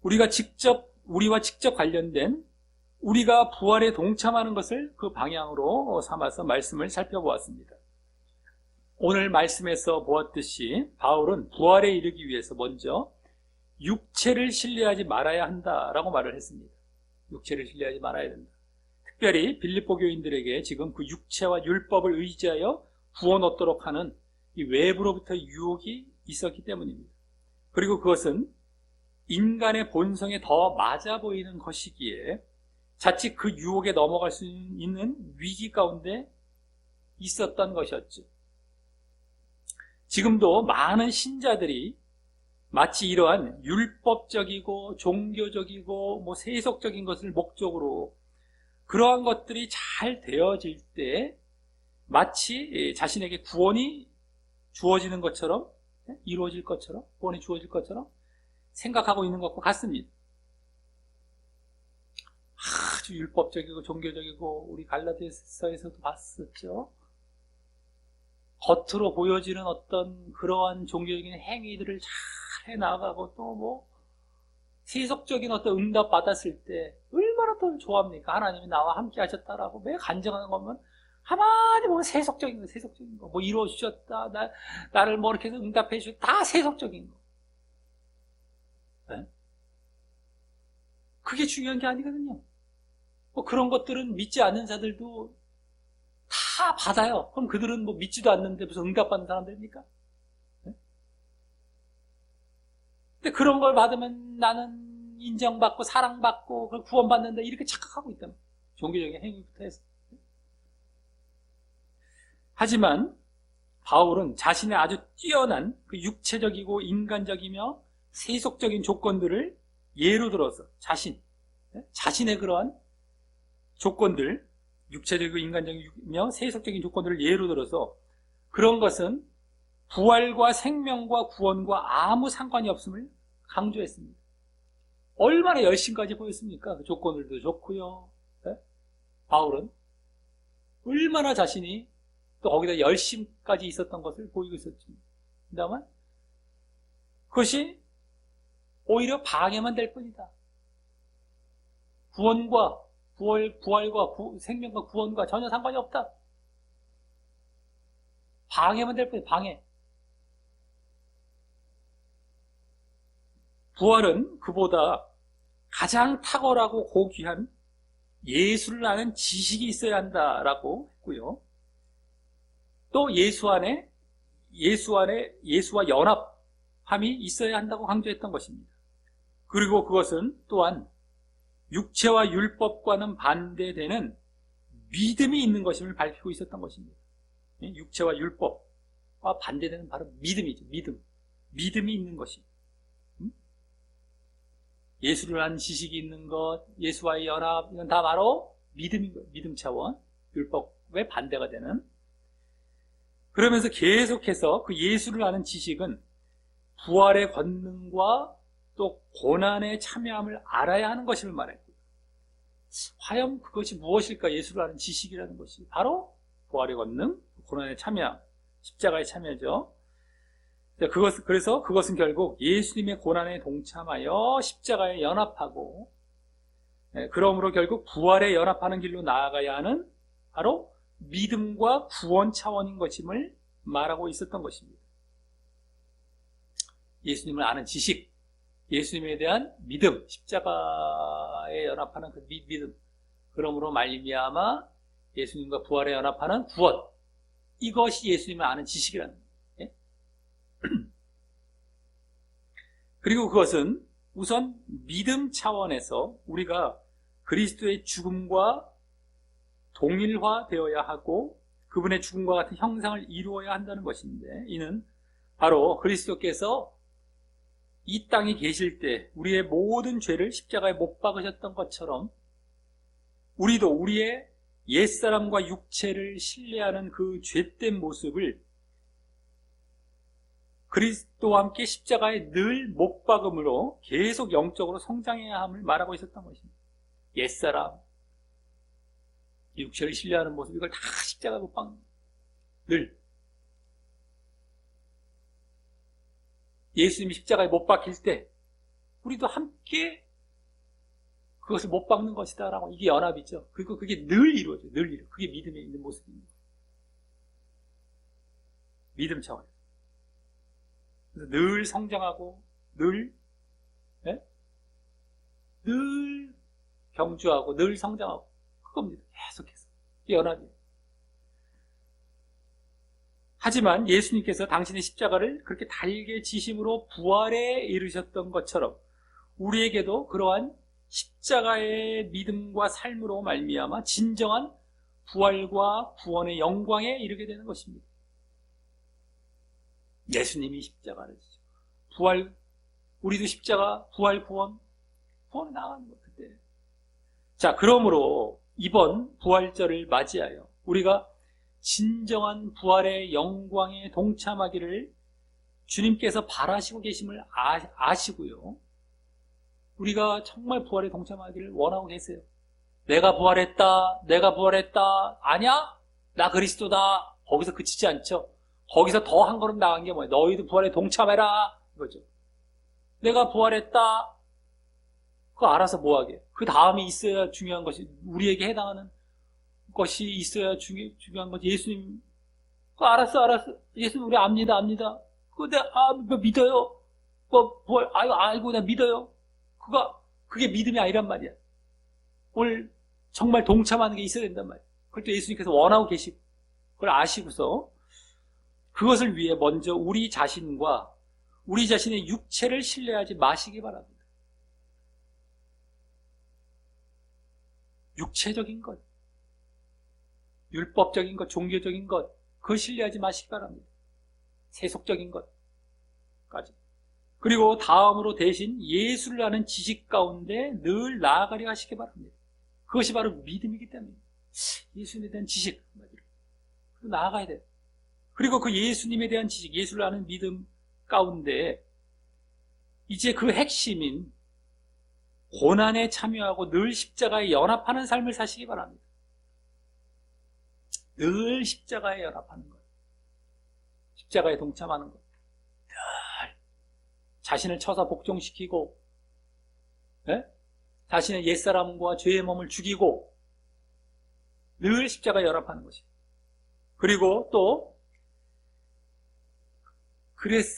우리와 직접 관련된 우리가 부활에 동참하는 것을 그 방향으로 삼아서 말씀을 살펴보았습니다. 오늘 말씀에서 보았듯이 바울은 부활에 이르기 위해서 먼저 육체를 신뢰하지 말아야 한다라고 말을 했습니다. 육체를 신뢰하지 말아야 된다. 특별히 빌립보 교인들에게 지금 그 육체와 율법을 의지하여 구원 얻도록 하는 이 외부로부터 유혹이 있었기 때문입니다. 그리고 그것은 인간의 본성에 더 맞아 보이는 것이기에 자칫 그 유혹에 넘어갈 수 있는 위기 가운데 있었던 것이었죠. 지금도 많은 신자들이 마치 이러한 율법적이고 종교적이고 세속적인 것을 목적으로 그러한 것들이 잘 되어질 때 마치 자신에게 구원이 주어지는 것처럼, 이루어질 것처럼, 구원이 주어질 것처럼 생각하고 있는 것과 같습니다. 아주 율법적이고 종교적이고 우리 갈라디아서에서도 봤었죠. 겉으로 보여지는 어떤 그러한 종교적인 행위들을 잘 해나가고 또 세속적인 어떤 응답 받았을 때 얼마나 더 좋아합니까? 하나님이 나와 함께 하셨다라고 매 간증하는 거면 하나님 세속적인 거 이루어 주셨다, 나를 이렇게 해서 응답해 주셨다, 다 세속적인 거. 네? 그게 중요한 게 아니거든요. 그런 것들은 믿지 않는 자들도 다 받아요. 그럼 그들은 믿지도 않는데 무슨 응답받는 사람들입니까? 네? 근데 그런 걸 받으면 나는 인정받고 사랑받고 구원받는다 이렇게 착각하고 있다는 거예요. 종교적인 행위부터 해서. 하지만 바울은 자신의 아주 뛰어난 그 육체적이고 인간적이며 세속적인 조건들을 예로 들어서 자신의 그러한 조건들, 육체적이고 인간적이며 세속적인 조건들을 예로 들어서 그런 것은 부활과 생명과 구원과 아무 상관이 없음을 강조했습니다. 얼마나 열심까지 보였습니까? 그 조건들도 좋고요. 네? 바울은 얼마나 자신이 또 거기다 열심까지 있었던 것을 보이고 있었습니다. 그다음에 그것이 오히려 방해만 될 뿐이다. 부활과 생명과 구원과 전혀 상관이 없다. 방해만 될 뿐이다. 방해. 부활은 그보다 가장 탁월하고 고귀한 예수를 아는 지식이 있어야 한다라고 했고요. 또 예수와 연합함이 있어야 한다고 강조했던 것입니다. 그리고 그것은 또한 육체와 율법과는 반대되는 믿음이 있는 것임을 밝히고 있었던 것입니다. 육체와 율법과 반대되는 바로 믿음이죠. 믿음이 있는 것입니다. 예수를 아는 지식이 있는 것, 예수와의 연합, 이건 다 바로 믿음인 거예요. 믿음 차원, 율법의 반대가 되는. 그러면서 계속해서 그 예수를 아는 지식은 부활의 권능과 또 고난의 참여함을 알아야 하는 것임을 말했고요. 과연 그것이 무엇일까? 예수를 아는 지식이라는 것이 바로 부활의 권능, 고난의 참여함, 십자가의 참여죠. 그래서 그것은 결국 예수님의 고난에 동참하여 십자가에 연합하고, 그러므로 결국 부활에 연합하는 길로 나아가야 하는 바로 믿음과 구원 차원인 것임을 말하고 있었던 것입니다. 예수님을 아는 지식, 예수님에 대한 믿음, 십자가에 연합하는 그 믿음, 그러므로 말미암아 예수님과 부활에 연합하는 구원, 이것이 예수님을 아는 지식이라는 거예요. 그리고 그것은 우선 믿음 차원에서 우리가 그리스도의 죽음과 동일화되어야 하고 그분의 죽음과 같은 형상을 이루어야 한다는 것인데, 이는 바로 그리스도께서 이 땅에 계실 때 우리의 모든 죄를 십자가에 못 박으셨던 것처럼 우리도 우리의 옛사람과 육체를 신뢰하는 그 죄된 모습을 그리스도와 함께 십자가에 늘 못 박음으로 계속 영적으로 성장해야 함을 말하고 있었던 것입니다. 옛사람, 육체를 신뢰하는 모습, 이걸 다 십자가에 못 박는 거예요. 늘. 예수님이 십자가에 못 박힐 때 우리도 함께 그것을 못 박는 것이다라고, 이게 연합이죠. 그리고 그게 늘 이루어져요. 늘 이루어져요. 그게 믿음에 있는 모습입니다. 믿음 차원에서. 그래서 늘 성장하고 늘 경주하고 늘 성장하고, 그겁니다. 계속해서. 이게 연합이에요. 하지만 예수님께서 당신의 십자가를 그렇게 달게 지심으로 부활에 이르셨던 것처럼 우리에게도 그러한 십자가의 믿음과 삶으로 말미암아 진정한 부활과 구원의 영광에 이르게 되는 것입니다. 예수님이 십자가를 지죠. 부활, 우리도 십자가, 부활, 구원에 나가는 것 그때. 자, 그러므로 이번 부활절을 맞이하여 우리가 진정한 부활의 영광에 동참하기를 주님께서 바라시고 계심을 아시고요. 우리가 정말 부활에 동참하기를 원하고 계세요. 내가 부활했다. 아니야? 나 그리스도다. 거기서 그치지 않죠. 거기서 더 한 걸음 나간 게 뭐예요? 너희도 부활에 동참해라. 이거죠. 내가 부활했다. 그거 알아서 뭐하게. 그 다음에 있어야 중요한 것이, 우리에게 해당하는 것이 있어야 중요한 것이, 예수님, 그거 알았어. 예수님 우리 압니다. 그거 내가, 믿어요. 부활, 알고 내가 믿어요. 그게 믿음이 아니란 말이야. 오늘 정말 동참하는 게 있어야 된단 말이야. 그걸 또 예수님께서 원하고 계시고, 그걸 아시고서, 그것을 위해 먼저 우리 자신과 우리 자신의 육체를 신뢰하지 마시기 바랍니다. 육체적인 것, 율법적인 것, 종교적인 것, 그걸 신뢰하지 마시기 바랍니다. 세속적인 것까지. 그리고 다음으로 대신 예수를 아는 지식 가운데 늘 나아가려 하시기 바랍니다. 그것이 바로 믿음이기 때문에 예수님에 대한 지식, 그리고 나아가야 돼요. 그리고 그 예수님에 대한 지식, 예수를 아는 믿음 가운데 이제 그 핵심인 고난에 참여하고 늘 십자가에 연합하는 삶을 사시기 바랍니다. 늘 십자가에 연합하는 것, 십자가에 동참하는 것, 늘 자신을 쳐서 복종시키고, 자신의 옛사람과 죄의 몸을 죽이고 늘 십자가에 연합하는 것이. 그리고 또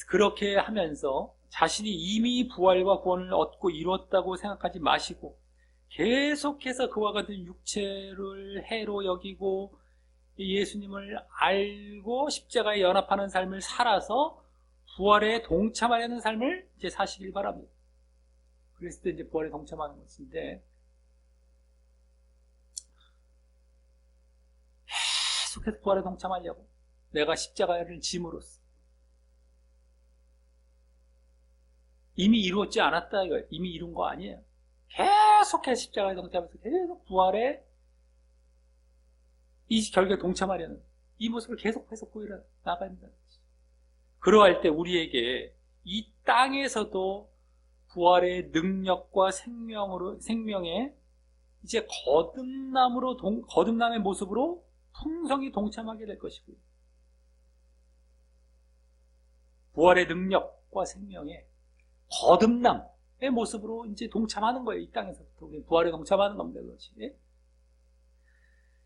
그렇게 하면서 자신이 이미 부활과 구원을 얻고 이뤘다고 생각하지 마시고 계속해서 그와 같은 육체를 해로 여기고 예수님을 알고 십자가에 연합하는 삶을 살아서 부활에 동참하려는 삶을 이제 사시길 바랍니다. 그랬을 때 이제 부활에 동참하는 것인데, 계속해서 부활에 동참하려고 내가 십자가를 짐으로써 이미 이루었지 않았다 이거예요. 이미 이룬 거 아니에요. 계속해서 십자가에 동참해서 계속 부활에 이 결과에 동참하려는 이 모습을 계속해서 보여 나가야 된다는 거죠. 그러할 때 우리에게 이 땅에서도 부활의 능력과 생명에 이제 거듭남의 모습으로 풍성히 동참하게 될 것이고요. 부활의 능력과 생명에 거듭남의 모습으로 이제 동참하는 거예요. 이 땅에서부터 부활에 동참하는 겁니다. 그렇지?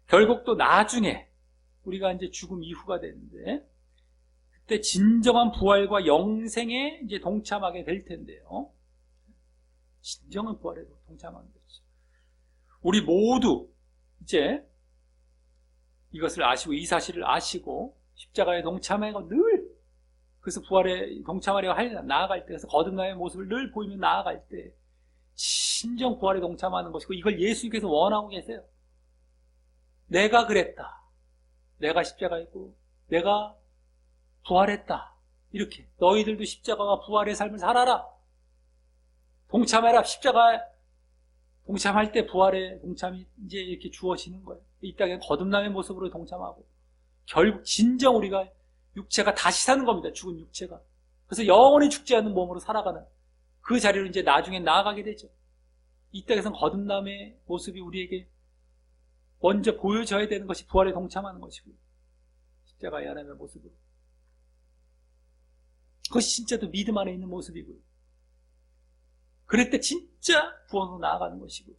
결국 또 나중에 우리가 이제 죽음 이후가 되는데 그때 진정한 부활과 영생에 이제 동참하게 될 텐데요. 진정한 부활에 동참하는 거죠. 우리 모두 이제 이것을 아시고 이 사실을 아시고 십자가에 동참하고 늘 그래서 부활에 동참하려 나아갈 때 그래서 거듭남의 모습을 늘 보이며 나아갈 때 진정 부활에 동참하는 것이고 이걸 예수님께서 원하고 계세요. 내가 그랬다. 내가 십자가이고 내가 부활했다. 이렇게 너희들도 십자가와 부활의 삶을 살아라. 동참해라. 십자가에 동참할 때 부활의 동참이 이제 이렇게 주어지는 거예요. 이 땅에 거듭남의 모습으로 동참하고 결국 진정 우리가 육체가 다시 사는 겁니다. 죽은 육체가. 그래서 영원히 죽지 않는 몸으로 살아가는 그 자리로 이제 나중에 나아가게 되죠. 이 땅에서는 거듭남의 모습이 우리에게 먼저 보여져야 되는 것이 부활에 동참하는 것이고요. 십자가의 하나님의 모습으로. 그것이 진짜 또 믿음 안에 있는 모습이고요. 그럴 때 진짜 구원으로 나아가는 것이고요.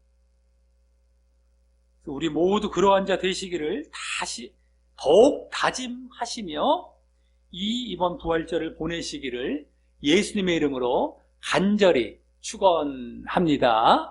우리 모두 그러한 자 되시기를 다시 더욱 다짐하시며 이번 부활절을 보내시기를 예수님의 이름으로 간절히 축원합니다.